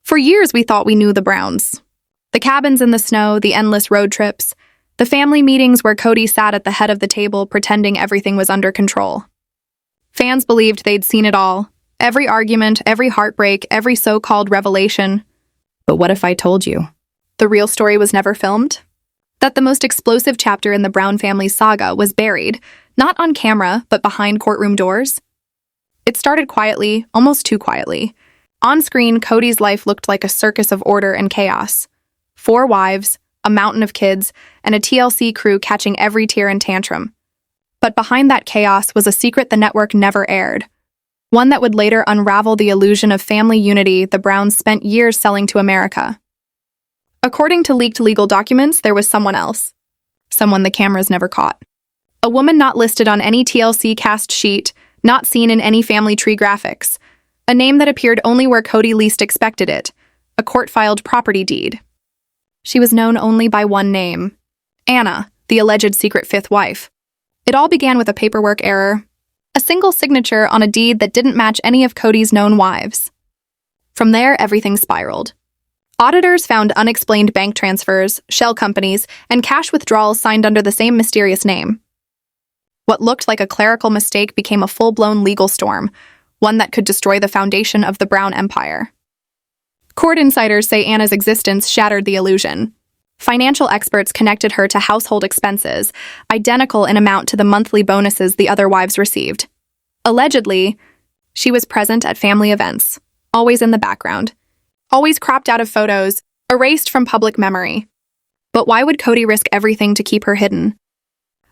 For years, we thought we knew the Browns. The cabins in the snow, the endless road trips, the family meetings where Kody sat at the head of the table pretending everything was under control. Fans believed they'd seen it all. Every argument, every heartbreak, every so-called revelation. But what if I told you? The real story was never filmed? That the most explosive chapter in the Brown family's saga was buried, not on camera, but behind courtroom doors? It started quietly, almost too quietly. On screen, Kody's life looked like a circus of order and chaos. 4 wives, a mountain of kids, and a TLC crew catching every tear and tantrum. But behind that chaos was a secret the network never aired. One that would later unravel the illusion of family unity the Browns spent years selling to America. According to leaked legal documents, there was someone else. Someone the cameras never caught. A woman not listed on any TLC cast sheet, not seen in any family tree graphics. A name that appeared only where Kody least expected it, a court-filed property deed. She was known only by one name, Anna, the alleged secret 5th wife. It all began with a paperwork error, a single signature on a deed that didn't match any of Kody's known wives. From there, everything spiraled. Auditors found unexplained bank transfers, shell companies, and cash withdrawals signed under the same mysterious name. What looked like a clerical mistake became a full-blown legal storm, one that could destroy the foundation of the Brown Empire. Court insiders say Anna's existence shattered the illusion. Financial experts connected her to household expenses, identical in amount to the monthly bonuses the other wives received. Allegedly, she was present at family events, always in the background, always cropped out of photos, erased from public memory. But why would Kody risk everything to keep her hidden?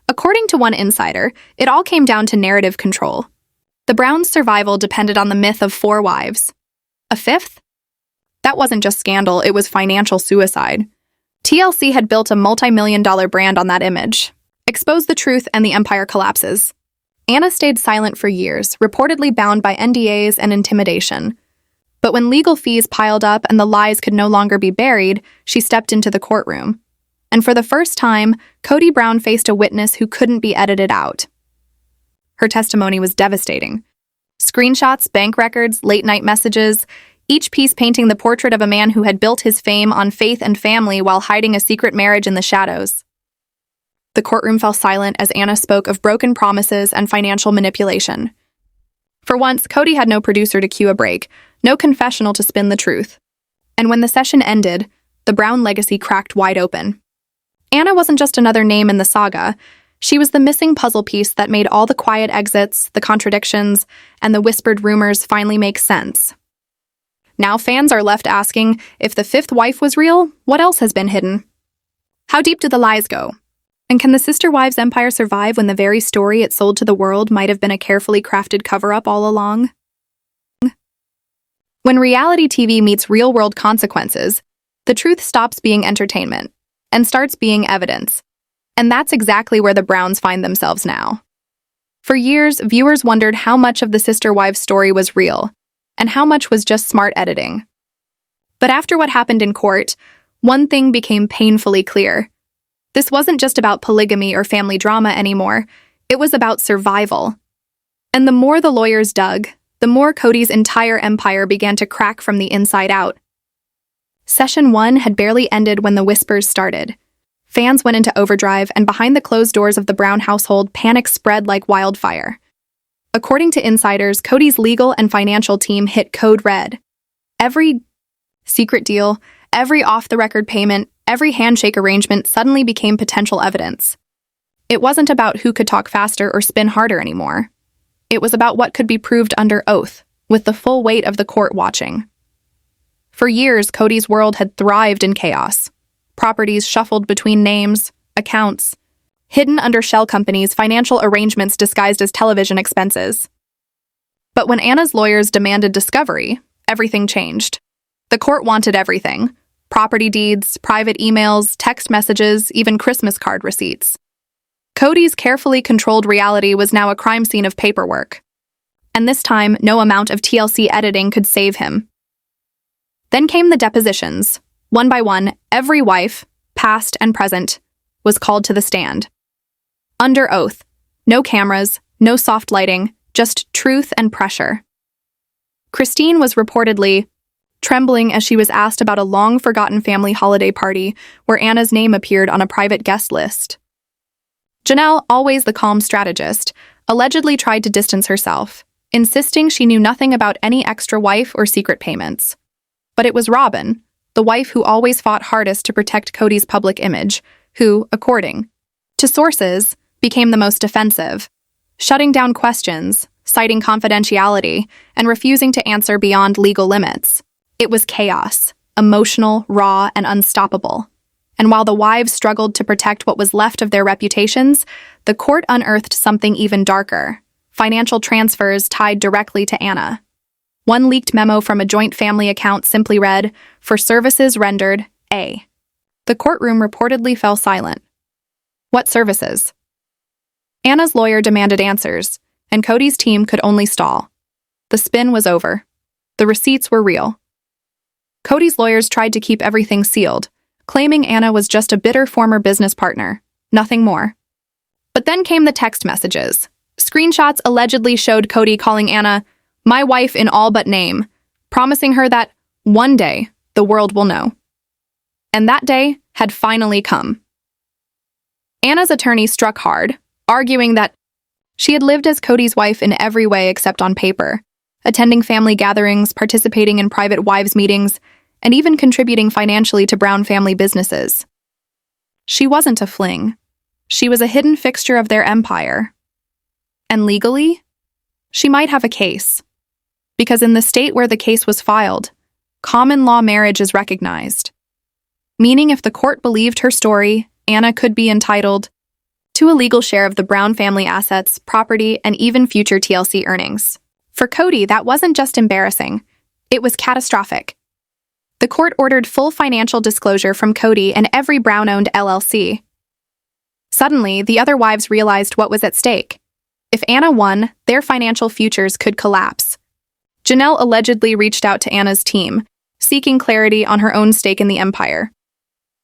According to one insider, it all came down to narrative control. The Browns' survival depended on the myth of 4 wives. A 5th? That wasn't just scandal, it was financial suicide. TLC had built a multi-million-dollar brand on that image. Expose the truth and the empire collapses. Anna stayed silent for years, reportedly bound by NDAs and intimidation. But when legal fees piled up and the lies could no longer be buried, she stepped into the courtroom. And for the first time, Kody Brown faced a witness who couldn't be edited out. Her testimony was devastating. Screenshots, bank records, late-night messages, each piece painting the portrait of a man who had built his fame on faith and family while hiding a secret marriage in the shadows. The courtroom fell silent as Anna spoke of broken promises and financial manipulation. For once, Kody had no producer to cue a break, no confessional to spin the truth. And when the session ended, the Brown legacy cracked wide open. Anna wasn't just another name in the saga. She was the missing puzzle piece that made all the quiet exits, the contradictions, and the whispered rumors finally make sense. Now fans are left asking, if the 5th wife was real, what else has been hidden? How deep do the lies go? And can the sister wives' empire survive when the very story it sold to the world might have been a carefully crafted cover-up all along? When reality TV meets real-world consequences, the truth stops being entertainment and starts being evidence. And that's exactly where the Browns find themselves now. For years, viewers wondered how much of the sister wives' story was real, and how much was just smart editing. But after what happened in court, one thing became painfully clear. This wasn't just about polygamy or family drama anymore, it was about survival. And the more the lawyers dug, the more Kody's entire empire began to crack from the inside out. Session 1 had barely ended when the whispers started. Fans went into overdrive, and behind the closed doors of the Brown household, panic spread like wildfire. According to insiders, Kody's legal and financial team hit code red. Every secret deal, every off-the-record payment, every handshake arrangement suddenly became potential evidence. It wasn't about who could talk faster or spin harder anymore. It was about what could be proved under oath, with the full weight of the court watching. For years, Kody's world had thrived in chaos. Properties shuffled between names, accounts, hidden under shell companies, financial arrangements disguised as television expenses. But when Anna's lawyers demanded discovery, everything changed. The court wanted everything: property deeds, private emails, text messages, even Christmas card receipts. Kody's carefully controlled reality was now a crime scene of paperwork. And this time, no amount of TLC editing could save him. Then came the depositions. One by one, every wife, past and present, was called to the stand. Under oath, no cameras, no soft lighting, just truth and pressure. Christine was reportedly trembling as she was asked about a long-forgotten family holiday party where Anna's name appeared on a private guest list. Janelle, always the calm strategist, allegedly tried to distance herself, insisting she knew nothing about any extra wife or secret payments. But it was Robin, the wife who always fought hardest to protect Kody's public image, who, according to sources, became the most defensive, shutting down questions, citing confidentiality, and refusing to answer beyond legal limits. It was chaos, emotional, raw, and unstoppable. And while the wives struggled to protect what was left of their reputations, the court unearthed something even darker: financial transfers tied directly to Anna. One leaked memo from a joint family account simply read, "For services rendered, A." The courtroom reportedly fell silent. What services? Anna's lawyer demanded answers, and Kody's team could only stall. The spin was over. The receipts were real. Kody's lawyers tried to keep everything sealed, claiming Anna was just a bitter former business partner, nothing more. But then came the text messages. Screenshots allegedly showed Kody calling Anna "my wife in all but name," promising her that one day the world will know. And that day had finally come. Anna's attorney struck hard, arguing that she had lived as Kody's wife in every way except on paper, attending family gatherings, participating in private wives' meetings, and even contributing financially to Brown family businesses. She wasn't a fling. She was a hidden fixture of their empire. And legally, she might have a case. Because in the state where the case was filed, common law marriage is recognized. Meaning if the court believed her story, Anna could be entitled to a legal share of the Brown family assets, property, and even future TLC earnings. For Kody, that wasn't just embarrassing. It was catastrophic. The court ordered full financial disclosure from Kody and every Brown-owned LLC. Suddenly, the other wives realized what was at stake. If Anna won, their financial futures could collapse. Janelle allegedly reached out to Anna's team, seeking clarity on her own stake in the empire.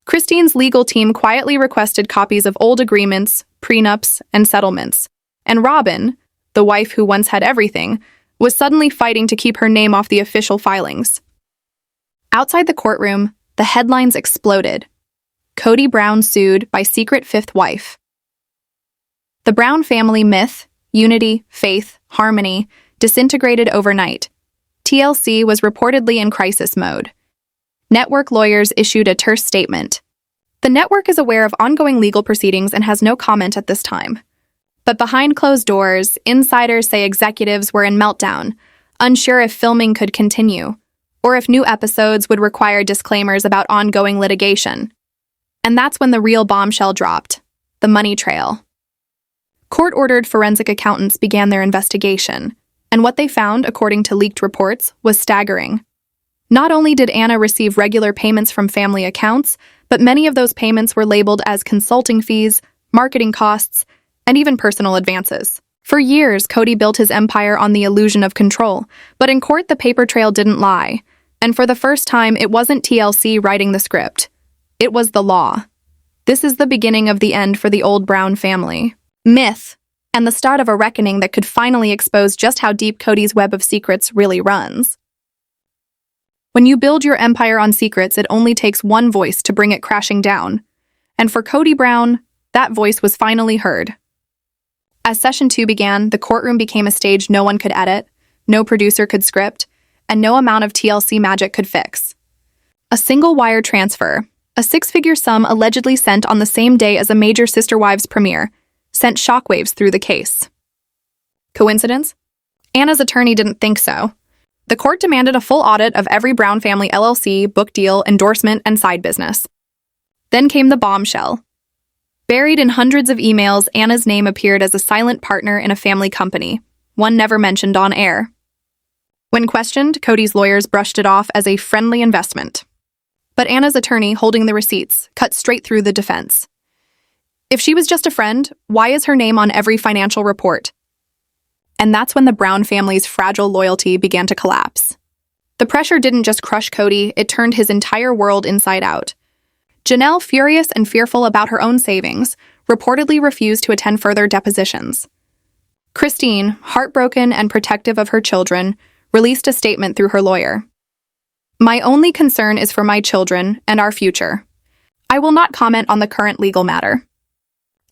Christine's legal team quietly requested copies of old agreements, prenups, and settlements. And Robin, the wife who once had everything, was suddenly fighting to keep her name off the official filings. Outside the courtroom, the headlines exploded. Kody Brown sued by secret fifth wife. The Brown family myth, unity, faith, harmony, disintegrated overnight. TLC was reportedly in crisis mode. Network lawyers issued a terse statement. The network is aware of ongoing legal proceedings and has no comment at this time. But behind closed doors, insiders say executives were in meltdown, unsure if filming could continue, or if new episodes would require disclaimers about ongoing litigation. And that's when the real bombshell dropped: the money trail. Court-ordered forensic accountants began their investigation, and what they found, according to leaked reports, was staggering. Not only did Anna receive regular payments from family accounts, but many of those payments were labeled as consulting fees, marketing costs, and even personal advances. For years, Kody built his empire on the illusion of control, but in court the paper trail didn't lie. And for the first time, it wasn't TLC writing the script. It was the law. This is the beginning of the end for the old Brown family. Myth, and the start of a reckoning that could finally expose just how deep Kody's web of secrets really runs. When you build your empire on secrets, it only takes one voice to bring it crashing down. And for Kody Brown, that voice was finally heard. As Session 2 began, the courtroom became a stage no one could edit, no producer could script, and no amount of TLC magic could fix. A single wire transfer, a six-figure sum allegedly sent on the same day as a major Sister Wives premiere, sent shockwaves through the case. Coincidence? Anna's attorney didn't think so. The court demanded a full audit of every Brown family LLC, book deal, endorsement, and side business. Then came the bombshell. Buried in hundreds of emails, Anna's name appeared as a silent partner in a family company, one never mentioned on air. When questioned, Kody's lawyers brushed it off as a friendly investment. But Anna's attorney, holding the receipts, cut straight through the defense. If she was just a friend, why is her name on every financial report? And that's when the Brown family's fragile loyalty began to collapse. The pressure didn't just crush Kody, it turned his entire world inside out. Janelle, furious and fearful about her own savings, reportedly refused to attend further depositions. Christine, heartbroken and protective of her children, released a statement through her lawyer. My only concern is for my children and our future. I will not comment on the current legal matter.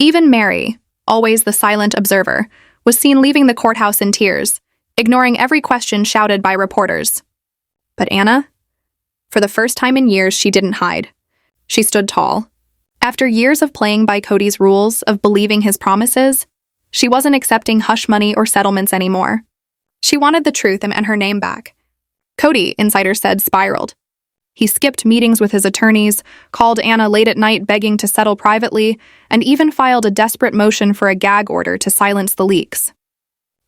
Even Mary, always the silent observer, was seen leaving the courthouse in tears, ignoring every question shouted by reporters. But Anna? For the first time in years, she didn't hide. She stood tall. After years of playing by Kody's rules, of believing his promises, she wasn't accepting hush money or settlements anymore. She wanted the truth and her name back. Kody, insiders said, spiraled. He skipped meetings with his attorneys, called Anna late at night begging to settle privately, and even filed a desperate motion for a gag order to silence the leaks.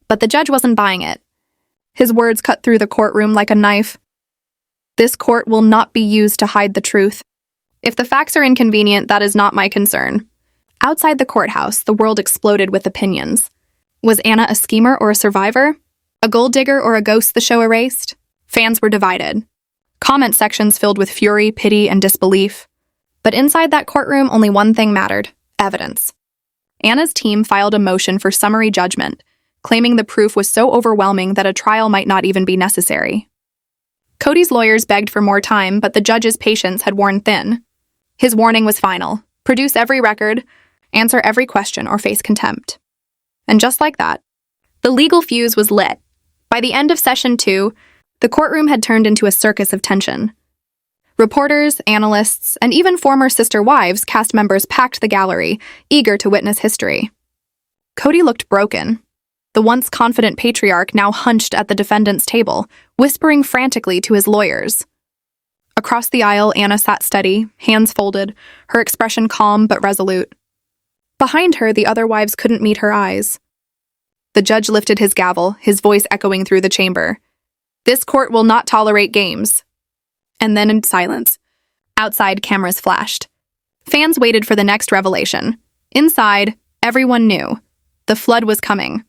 But the judge wasn't buying it. His words cut through the courtroom like a knife. This court will not be used to hide the truth. If the facts are inconvenient, that is not my concern. Outside the courthouse, the world exploded with opinions. Was Anna a schemer or a survivor? A gold digger or a ghost the show erased? Fans were divided. Comment sections filled with fury, pity, and disbelief. But inside that courtroom, only one thing mattered: evidence. Anna's team filed a motion for summary judgment, claiming the proof was so overwhelming that a trial might not even be necessary. Kody's lawyers begged for more time, but the judge's patience had worn thin. His warning was final: produce every record, answer every question, or face contempt. And just like that, the legal fuse was lit. By the end of Session 2, the courtroom had turned into a circus of tension. Reporters, analysts, and even former sister wives cast members packed the gallery, eager to witness history. Kody looked broken. The once confident patriarch now hunched at the defendant's table, whispering frantically to his lawyers. Across the aisle, Anna sat steady, hands folded, her expression calm but resolute. Behind her, the other wives couldn't meet her eyes. The judge lifted his gavel, his voice echoing through the chamber. This court will not tolerate games. And then in silence. Outside, cameras flashed. Fans waited for the next revelation. Inside, everyone knew. The flood was coming.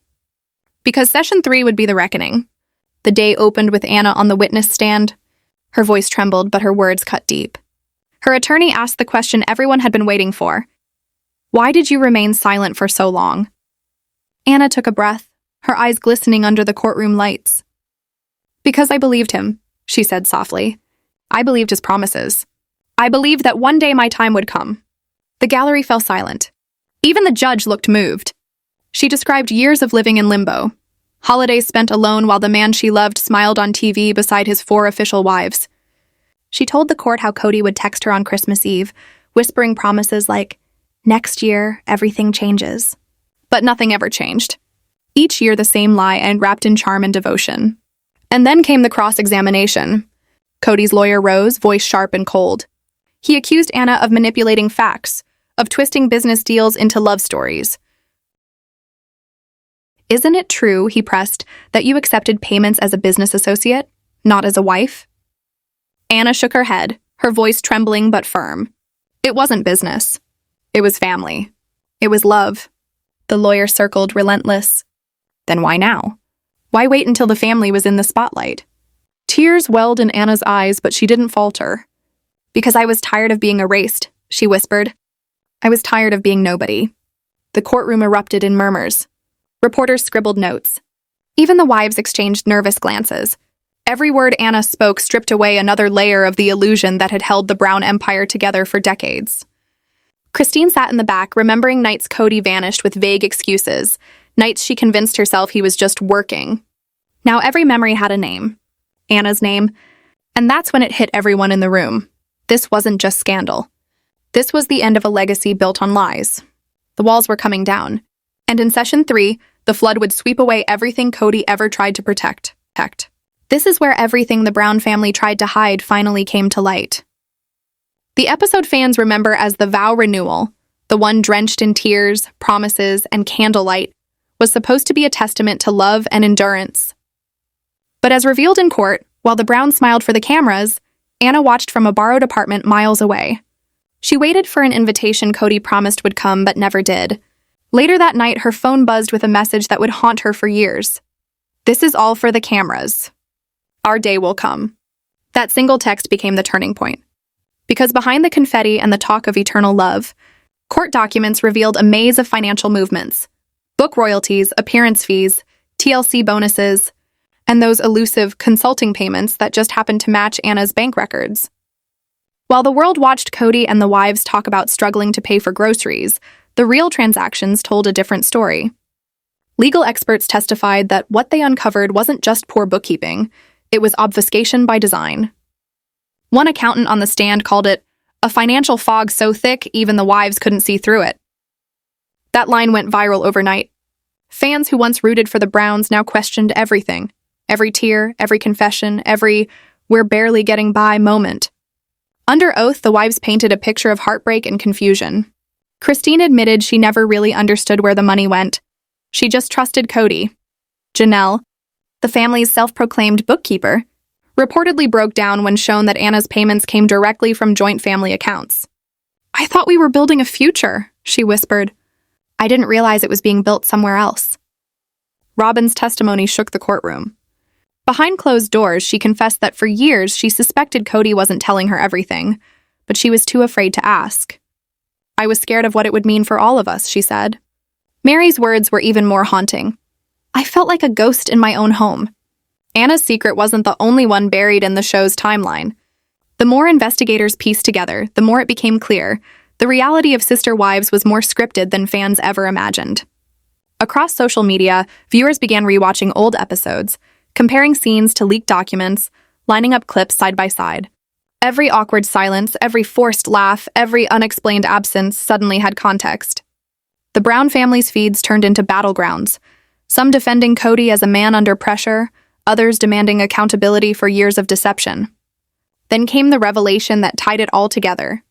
Because Session 3 would be the reckoning. The day opened with Anna on the witness stand. Her voice trembled, but her words cut deep. Her attorney asked the question everyone had been waiting for. Why did you remain silent for so long? Anna took a breath, her eyes glistening under the courtroom lights. Because I believed him, she said softly. I believed his promises. I believed that one day my time would come. The gallery fell silent. Even the judge looked moved. She described years of living in limbo. Holidays spent alone while the man she loved smiled on TV beside his 4 official wives. She told the court how Kody would text her on Christmas Eve, whispering promises like, "Next year, everything changes." But nothing ever changed. Each year the same lie and wrapped in charm and devotion. And then came the cross-examination. Kody's lawyer rose, voice sharp and cold. He accused Anna of manipulating facts, of twisting business deals into love stories. Isn't it true, he pressed, that you accepted payments as a business associate, not as a wife? Anna shook her head, her voice trembling but firm. It wasn't business. It was family. It was love. The lawyer circled, relentless. Then why now? Why wait until the family was in the spotlight? Tears welled in Anna's eyes, but she didn't falter. Because I was tired of being erased, she whispered. I was tired of being nobody. The courtroom erupted in murmurs. Reporters scribbled notes. Even the wives exchanged nervous glances. Every word Anna spoke stripped away another layer of the illusion that had held the Brown empire together for decades. Christine sat in the back, remembering nights Kody vanished with vague excuses, nights she convinced herself he was just working. Now every memory had a name. Anna's name. And that's when it hit everyone in the room. This wasn't just scandal. This was the end of a legacy built on lies. The walls were coming down. And in Session 3, the flood would sweep away everything Kody ever tried to protect. This is where everything the Brown family tried to hide finally came to light. The episode fans remember as the vow renewal, the one drenched in tears, promises, and candlelight, was supposed to be a testament to love and endurance. But as revealed in court, while the Browns smiled for the cameras, Anna watched from a borrowed apartment miles away. She waited for an invitation Kody promised would come but never did. Later that night, her phone buzzed with a message that would haunt her for years. This is all for the cameras. Our day will come. That single text became the turning point. Because behind the confetti and the talk of eternal love, court documents revealed a maze of financial movements. Book royalties, appearance fees, TLC bonuses, and those elusive consulting payments that just happened to match Anna's bank records. While the world watched Kody and the wives talk about struggling to pay for groceries, the real transactions told a different story. Legal experts testified that what they uncovered wasn't just poor bookkeeping, it was obfuscation by design. One accountant on the stand called it a financial fog so thick even the wives couldn't see through it. That line went viral overnight. Fans who once rooted for the Browns now questioned everything. Every tear, every confession, every "we're barely getting by" moment. Under oath, the wives painted a picture of heartbreak and confusion. Christine admitted she never really understood where the money went. She just trusted Kody. Janelle, the family's self-proclaimed bookkeeper, reportedly broke down when shown that Anna's payments came directly from joint family accounts. "I thought we were building a future," she whispered. "I didn't realize it was being built somewhere else." Robin's testimony shook the courtroom. Behind closed doors, she confessed that for years she suspected Kody wasn't telling her everything, but she was too afraid to ask. "I was scared of what it would mean for all of us," she said. Mary's words were even more haunting. "I felt like a ghost in my own home." Anna's secret wasn't the only one buried in the show's timeline. The more investigators pieced together, the more it became clear the reality of Sister Wives was more scripted than fans ever imagined. Across social media, viewers began rewatching old episodes, comparing scenes to leaked documents, lining up clips side by side. Every awkward silence, every forced laugh, every unexplained absence suddenly had context. The Brown family's feeds turned into battlegrounds, some defending Kody as a man under pressure, others demanding accountability for years of deception. Then came the revelation that tied it all together.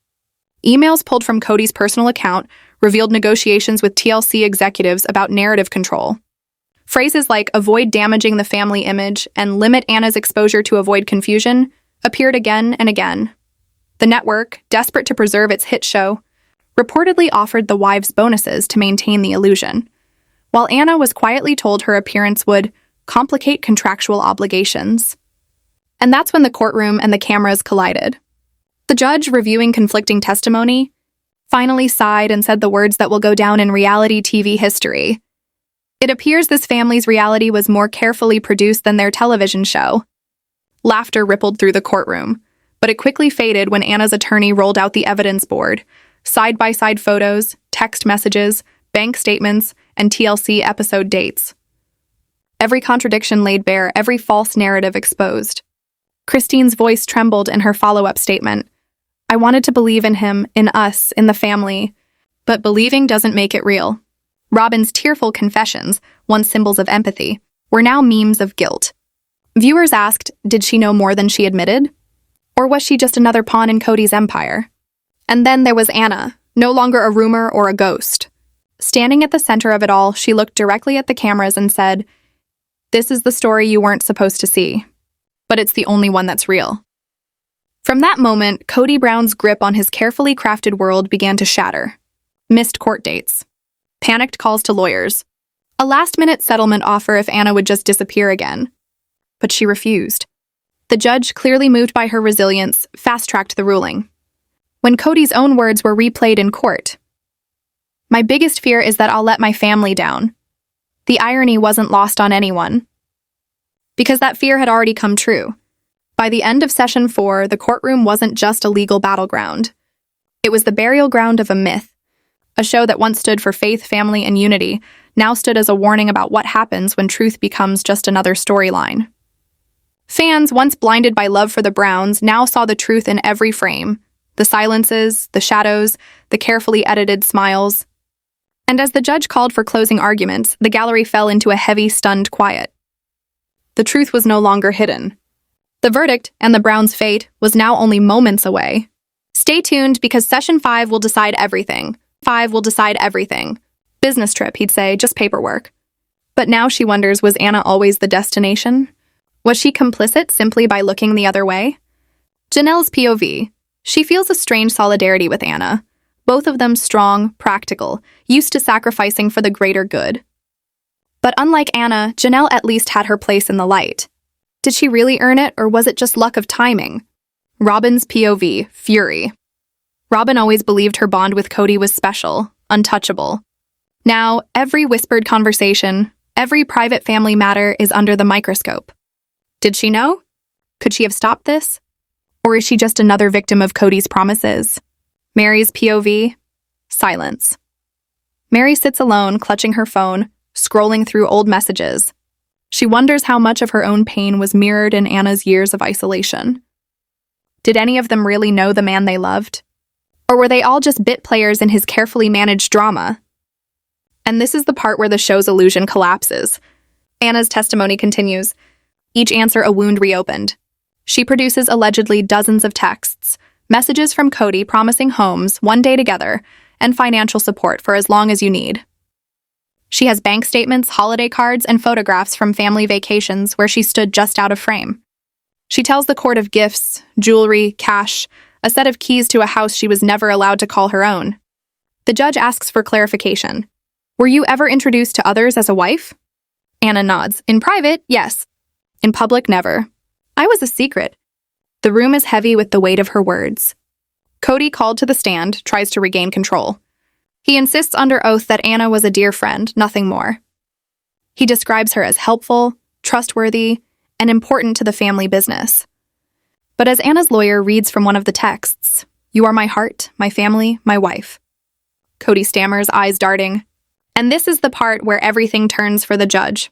Emails pulled from Kody's personal account revealed negotiations with TLC executives about narrative control. Phrases like "avoid damaging the family image" and "limit Anna's exposure to avoid confusion" appeared again and again. The network, desperate to preserve its hit show, reportedly offered the wives bonuses to maintain the illusion, while Anna was quietly told her appearance would complicate contractual obligations. And that's when the courtroom and the cameras collided. The judge, reviewing conflicting testimony, finally sighed and said the words that will go down in reality TV history. It appears this family's reality was more carefully produced than their television show. Laughter rippled through the courtroom, but it quickly faded when Anna's attorney rolled out the evidence board, side-by-side photos, text messages, bank statements, and TLC episode dates. Every contradiction laid bare, every false narrative exposed. Christine's voice trembled in her follow-up statement. "I wanted to believe in him, in us, in the family, but believing doesn't make it real." Robin's tearful confessions, once symbols of empathy, were now memes of guilt. Viewers asked, did she know more than she admitted? Or was she just another pawn in Kody's empire? And then there was Anna, no longer a rumor or a ghost. Standing at the center of it all, she looked directly at the cameras and said, "This is the story you weren't supposed to see, but it's the only one that's real." From that moment, Kody Brown's grip on his carefully crafted world began to shatter. Missed court dates. Panicked calls to lawyers. A last-minute settlement offer if Anna would just disappear again. But she refused. The judge, clearly moved by her resilience, fast-tracked the ruling. When Kody's own words were replayed in court, "My biggest fear is that I'll let my family down." The irony wasn't lost on anyone, because that fear had already come true. By the end of Session 4, the courtroom wasn't just a legal battleground. It was the burial ground of a myth. A show that once stood for faith, family, and unity now stood as a warning about what happens when truth becomes just another storyline. Fans, once blinded by love for the Browns, now saw the truth in every frame. The silences, the shadows, the carefully edited smiles. And as the judge called for closing arguments, the gallery fell into a heavy, stunned quiet. The truth was no longer hidden. The verdict, and the Browns' fate, was now only moments away. Stay tuned, because Session 5 will decide everything. 5 will decide everything. Business trip, he'd say, just paperwork. But now she wonders, was Anna always the destination? Was she complicit simply by looking the other way? Janelle's POV. She feels a strange solidarity with Anna. Both of them strong, practical, used to sacrificing for the greater good. But unlike Anna, Janelle at least had her place in the light. Did she really earn it, or was it just luck of timing? Robin's POV. Fury. Robin always believed her bond with Kody was special, untouchable. Now, every whispered conversation, every private family matter is under the microscope. Did she know? Could she have stopped this? Or is she just another victim of Kody's promises? Mary's POV? Silence. Mary sits alone, clutching her phone, scrolling through old messages. She wonders how much of her own pain was mirrored in Anna's years of isolation. Did any of them really know the man they loved? Or were they all just bit players in his carefully managed drama? And this is the part where the show's illusion collapses. Anna's testimony continues, each answer a wound reopened. She produces allegedly dozens of texts, messages from Kody promising homes, one day together, and financial support for as long as you need. She has bank statements, holiday cards, and photographs from family vacations where she stood just out of frame. She tells the court of gifts, jewelry, cash, a set of keys to a house she was never allowed to call her own. The judge asks for clarification. Were you ever introduced to others as a wife? Anna nods. In private, yes. In public, never. I was a secret. The room is heavy with the weight of her words. Kody, called to the stand, tries to regain control. He insists under oath that Anna was a dear friend, nothing more. He describes her as helpful, trustworthy, and important to the family business. But as Anna's lawyer reads from one of the texts, "You are my heart, my family, my wife." Kody stammers, eyes darting. And this is the part where everything turns for the judge.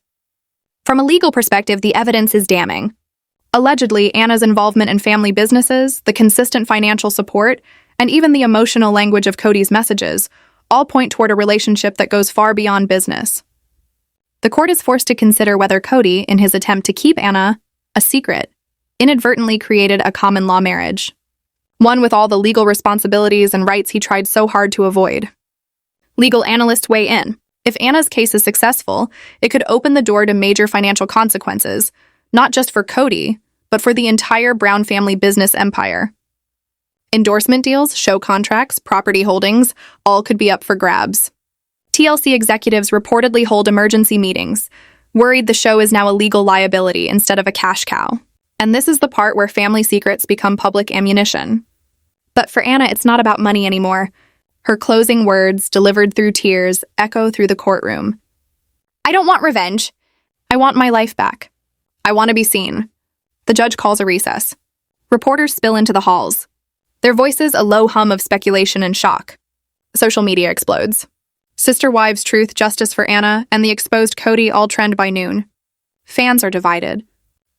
From a legal perspective, the evidence is damning. Allegedly, Anna's involvement in family businesses, the consistent financial support, and even the emotional language of Kody's messages all point toward a relationship that goes far beyond business. The court is forced to consider whether Kody, in his attempt to keep Anna a secret, inadvertently created a common law marriage, one with all the legal responsibilities and rights he tried so hard to avoid. Legal analysts weigh in. If Anna's case is successful, it could open the door to major financial consequences, not just for Kody, but for the entire Brown family business empire. Endorsement deals, show contracts, property holdings, all could be up for grabs. TLC executives reportedly hold emergency meetings, worried the show is now a legal liability instead of a cash cow. And this is the part where family secrets become public ammunition. But for Anna, it's not about money anymore. Her closing words, delivered through tears, echo through the courtroom. I don't want revenge. I want my life back. I want to be seen. The judge calls a recess. Reporters spill into the halls. Their voices a low hum of speculation and shock. Social media explodes. Sister wives' truth, justice for Anna, and the exposed Kody all trend by noon. Fans are divided.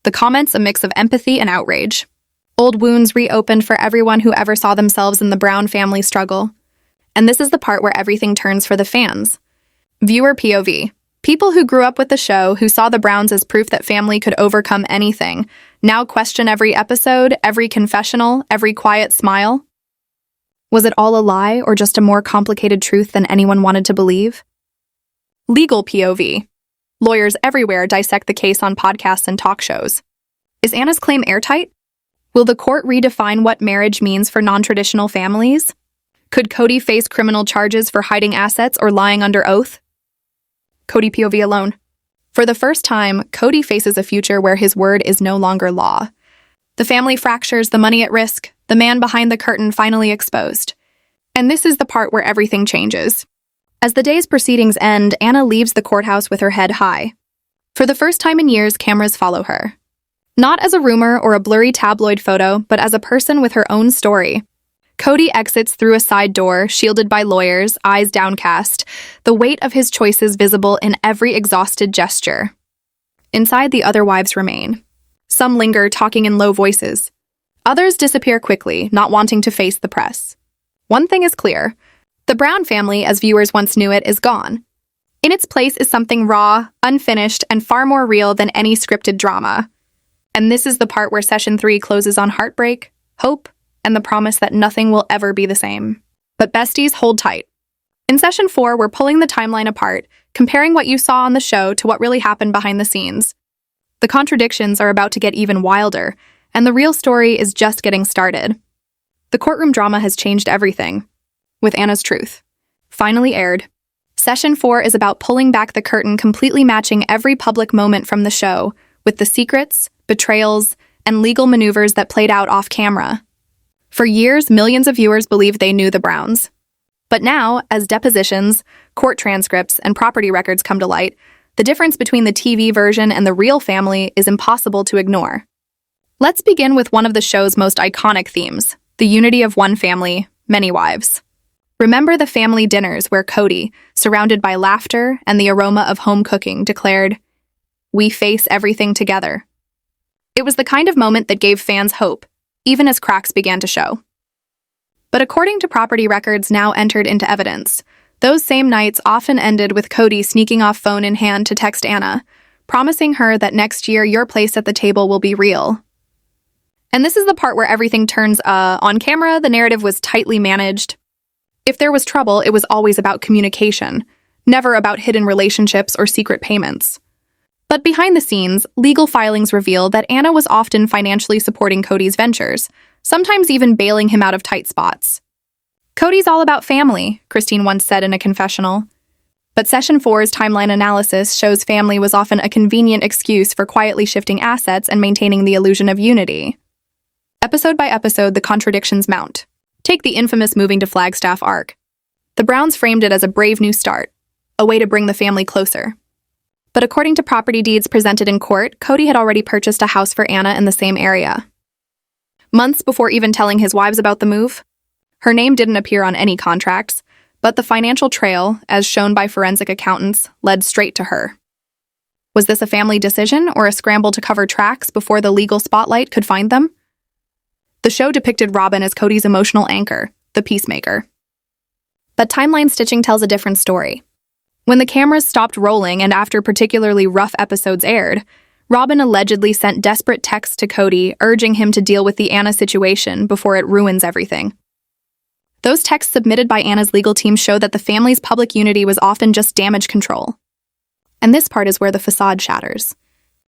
The comments a mix of empathy and outrage. Old wounds reopened for everyone who ever saw themselves in the Brown family struggle. And this is the part where everything turns for the fans. Viewer POV. People who grew up with the show, who saw the Browns as proof that family could overcome anything, now question every episode, every confessional, every quiet smile. Was it all a lie or just a more complicated truth than anyone wanted to believe? Legal POV. Lawyers everywhere dissect the case on podcasts and talk shows. Is Anna's claim airtight? Will the court redefine what marriage means for non-traditional families? Could Kody face criminal charges for hiding assets or lying under oath? Kody POV alone. For the first time, Kody faces a future where his word is no longer law. The family fractures, the money at risk, the man behind the curtain finally exposed. And this is the part where everything changes. As the day's proceedings end, Anna leaves the courthouse with her head high. For the first time in years, cameras follow her. Not as a rumor or a blurry tabloid photo, but as a person with her own story. Kody exits through a side door, shielded by lawyers, eyes downcast, the weight of his choices visible in every exhausted gesture. Inside, the other wives remain. Some linger, talking in low voices. Others disappear quickly, not wanting to face the press. One thing is clear. The Brown family, as viewers once knew it, is gone. In its place is something raw, unfinished, and far more real than any scripted drama. And this is the part where Session 3 closes on heartbreak, hope, and the promise that nothing will ever be the same. But besties, hold tight. In Session 4, we're pulling the timeline apart, comparing what you saw on the show to what really happened behind the scenes. The contradictions are about to get even wilder, and the real story is just getting started. The courtroom drama has changed everything, with Anna's truth. Finally aired. Session 4 is about pulling back the curtain, completely matching every public moment from the show, with the secrets, betrayals, and legal maneuvers that played out off camera. For years, millions of viewers believed they knew the Browns. But now, as depositions, court transcripts, and property records come to light, The difference between the TV version and the real family is impossible to ignore. Let's begin with one of the show's most iconic themes, the unity of one family, many wives. Remember the family dinners where Kody, surrounded by laughter and the aroma of home cooking, declared, "We face everything together." It was the kind of moment that gave fans hope, even as cracks began to show. But according to property records now entered into evidence, those same nights often ended with Kody sneaking off phone in hand to text Anna, promising her that next year your place at the table will be real. And this is the part where everything turns, on camera, the narrative was tightly managed. If there was trouble, it was always about communication, never about hidden relationships or secret payments. But behind the scenes, legal filings reveal that Anna was often financially supporting Kody's ventures, sometimes even bailing him out of tight spots. "Kody's all about family," Christine once said in a confessional. But Session 4's timeline analysis shows family was often a convenient excuse for quietly shifting assets and maintaining the illusion of unity. Episode by episode, the contradictions mount. Take the infamous moving to Flagstaff arc. The Browns framed it as a brave new start, a way to bring the family closer. But according to property deeds presented in court, Kody had already purchased a house for Anna in the same area. Months before even telling his wives about the move, her name didn't appear on any contracts, but the financial trail, as shown by forensic accountants, led straight to her. Was this a family decision or a scramble to cover tracks before the legal spotlight could find them? The show depicted Robin as Kody's emotional anchor, the peacemaker. But timeline stitching tells a different story. When the cameras stopped rolling and after particularly rough episodes aired, Robin allegedly sent desperate texts to Kody urging him to deal with the Anna situation before it ruins everything. Those texts submitted by Anna's legal team show that the family's public unity was often just damage control. And this part is where the facade shatters.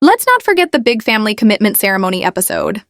Let's not forget the big family commitment ceremony episode.